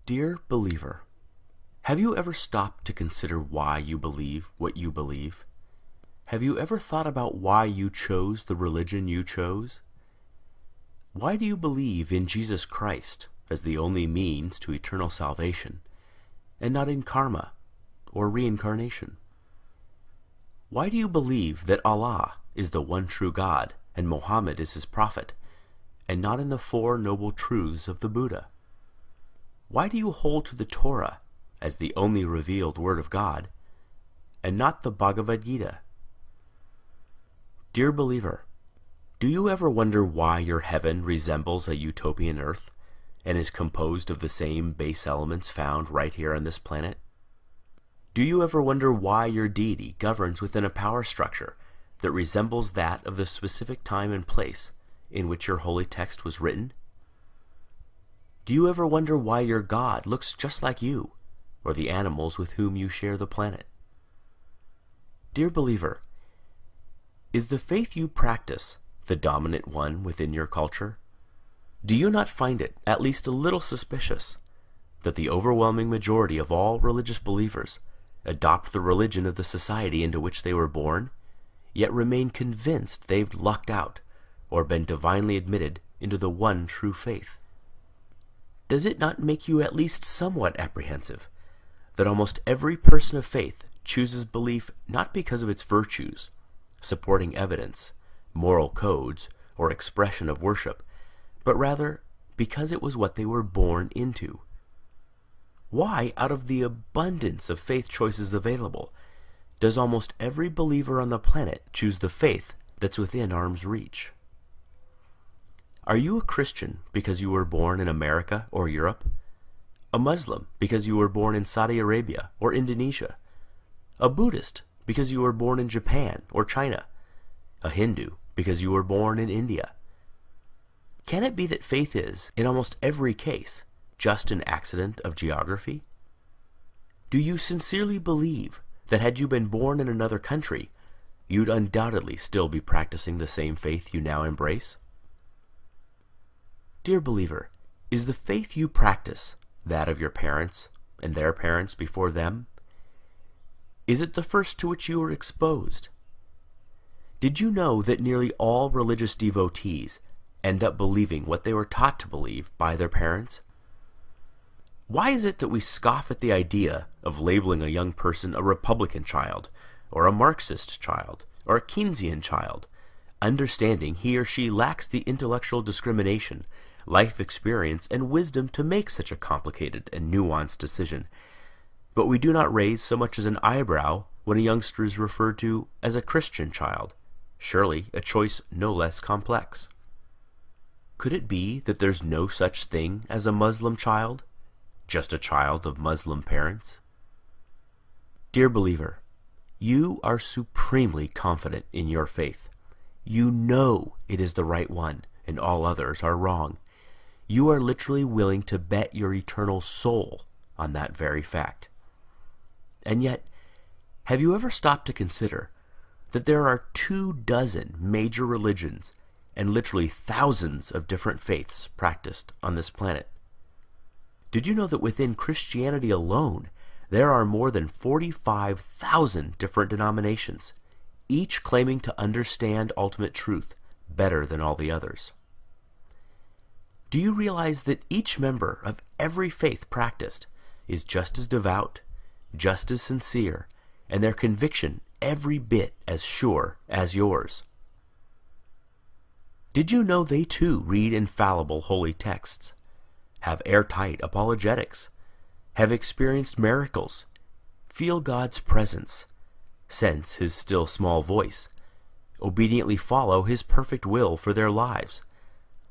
Dear believer, have you ever stopped to consider why you believe what you believe? Have you ever thought about why you chose the religion you chose? Why do you believe in Jesus Christ as the only means to eternal salvation, and not in karma or reincarnation? Why do you believe that Allah is the one true God and Muhammad is his prophet, and not in the Four Noble Truths of the Buddha? Why do you hold to the Torah as the only revealed word of God, and not the Bhagavad Gita? Dear believer, do you ever wonder why your heaven resembles a utopian earth, and is composed of the same base elements found right here on this planet? Do you ever wonder why your deity governs within a power structure that resembles that of the specific time and place in which your holy text was written? Do you ever wonder why your God looks just like you, or the animals with whom you share the planet? Dear believer, is the faith you practice the dominant one within your culture? Do you not find it at least a little suspicious that the overwhelming majority of all religious believers adopt the religion of the society into which they were born, yet remain convinced they've lucked out or been divinely admitted into the one true faith? Does it not make you at least somewhat apprehensive that almost every person of faith chooses belief not because of its virtues, supporting evidence, moral codes, or expression of worship, but rather because it was what they were born into? Why, out of the abundance of faith choices available, does almost every believer on the planet choose the faith that's within arm's reach? Are you a Christian because you were born in America or Europe? A Muslim because you were born in Saudi Arabia or Indonesia? A Buddhist because you were born in Japan or China? A Hindu because you were born in India? Can it be that faith is, in almost every case, just an accident of geography? Do you sincerely believe that had you been born in another country, you'd undoubtedly still be practicing the same faith you now embrace? Dear believer, is the faith you practice that of your parents and their parents before them? Is it the first to which you were exposed? Did you know that nearly all religious devotees end up believing what they were taught to believe by their parents? Why is it that we scoff at the idea of labeling a young person a Republican child, or a Marxist child, or a Keynesian child, understanding he or she lacks the intellectual discrimination, life experience, and wisdom to make such a complicated and nuanced decision, but we do not raise so much as an eyebrow when a youngster is referred to as a Christian child, surely a choice no less complex? Could it be that there's no such thing as a Muslim child, just a child of Muslim parents? Dear believer, you are supremely confident in your faith. You know it is the right one, and all others are wrong. You are literally willing to bet your eternal soul on that very fact. And yet, have you ever stopped to consider that there are 24 major religions and literally thousands of different faiths practiced on this planet? Did you know that within Christianity alone, there are more than 45,000 different denominations, each claiming to understand ultimate truth better than all the others? Do you realize that each member of every faith practiced is just as devout, just as sincere, and their conviction every bit as sure as yours? Did you know they too read infallible holy texts, have airtight apologetics, have experienced miracles, feel God's presence, sense his still small voice, obediently follow his perfect will for their lives,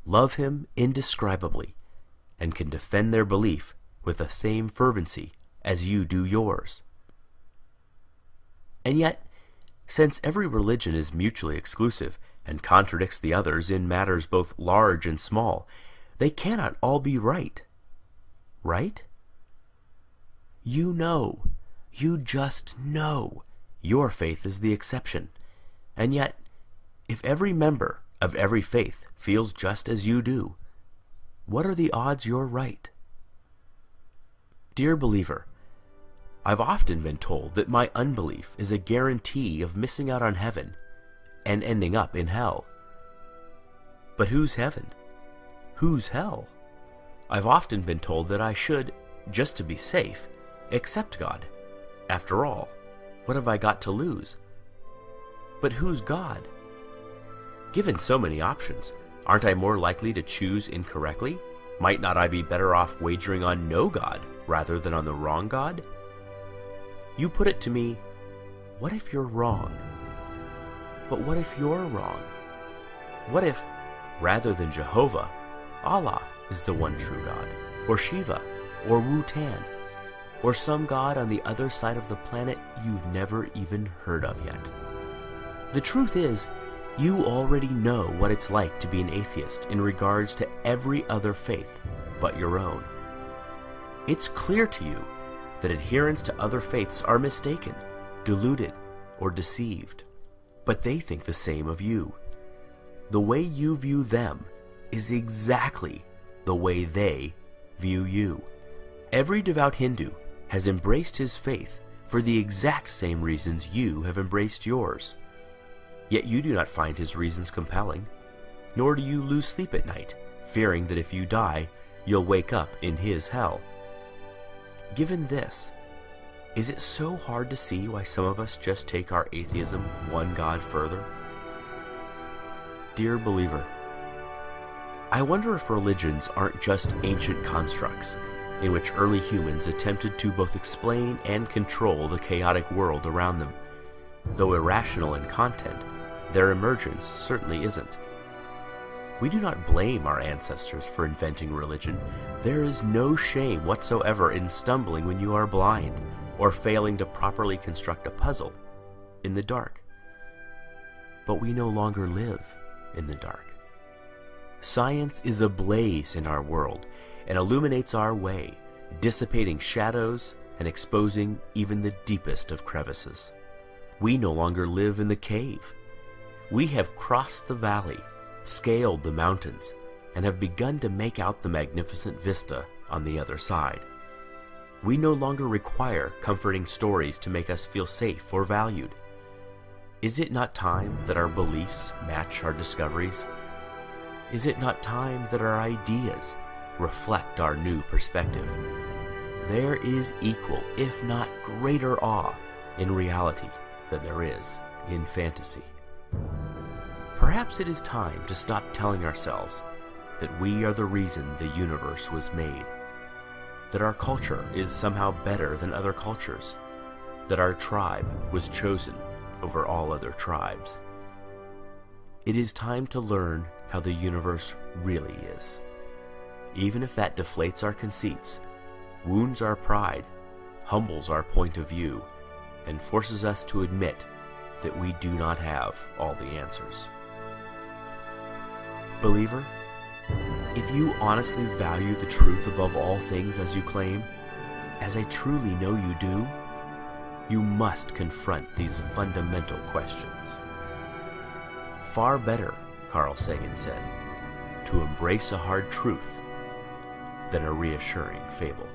love him indescribably, and can defend their belief with the same fervency as you do yours? And yet, since every religion is mutually exclusive and contradicts the others in matters both large and small, they cannot all be right. Right? You know, you just know, your faith is the exception. And yet, if every member of every faith feels just as you do, what are the odds you're right? Dear believer, I've often been told that my unbelief is a guarantee of missing out on heaven and ending up in hell. But who's heaven? Who's hell? I've often been told that I should, just to be safe, accept God. After all, what have I got to lose? But who's God? Given so many options, aren't I more likely to choose incorrectly? Might not I be better off wagering on no God rather than on the wrong God? You put it to me, what if you're wrong? But what if you're wrong? What if, rather than Jehovah, Allah is the one true God, or Shiva, or Wu-Tan, or some god on the other side of the planet you've never even heard of yet? The truth is, you already know what it's like to be an atheist in regards to every other faith but your own. It's clear to you that adherents to other faiths are mistaken, deluded, or deceived. But they think the same of you. The way you view them is exactly the way they view you. Every devout Hindu has embraced his faith for the exact same reasons you have embraced yours. Yet you do not find his reasons compelling, nor do you lose sleep at night, fearing that if you die, you'll wake up in his hell. Given this, is it so hard to see why some of us just take our atheism one God further? Dear believer, I wonder if religions aren't just ancient constructs in which early humans attempted to both explain and control the chaotic world around them. Though irrational in content, their emergence certainly isn't. We do not blame our ancestors for inventing religion. There is no shame whatsoever in stumbling when you are blind, or failing to properly construct a puzzle in the dark. But we no longer live in the dark. Science is ablaze in our world and illuminates our way, dissipating shadows and exposing even the deepest of crevices. We no longer live in the cave. We have crossed the valley, scaled the mountains, and have begun to make out the magnificent vista on the other side. We no longer require comforting stories to make us feel safe or valued. Is it not time that our beliefs match our discoveries? Is it not time that our ideas reflect our new perspective? There is equal, if not greater awe in reality than there is in fantasy. Perhaps it is time to stop telling ourselves that we are the reason the universe was made, that our culture is somehow better than other cultures, that our tribe was chosen over all other tribes. It is time to learn how the universe really is, even if that deflates our conceits, wounds our pride, humbles our point of view, and forces us to admit that we do not have all the answers. Believer, if you honestly value the truth above all things as you claim, as I truly know you do, you must confront these fundamental questions. Far better, Carl Sagan said, to embrace a hard truth than a reassuring fable.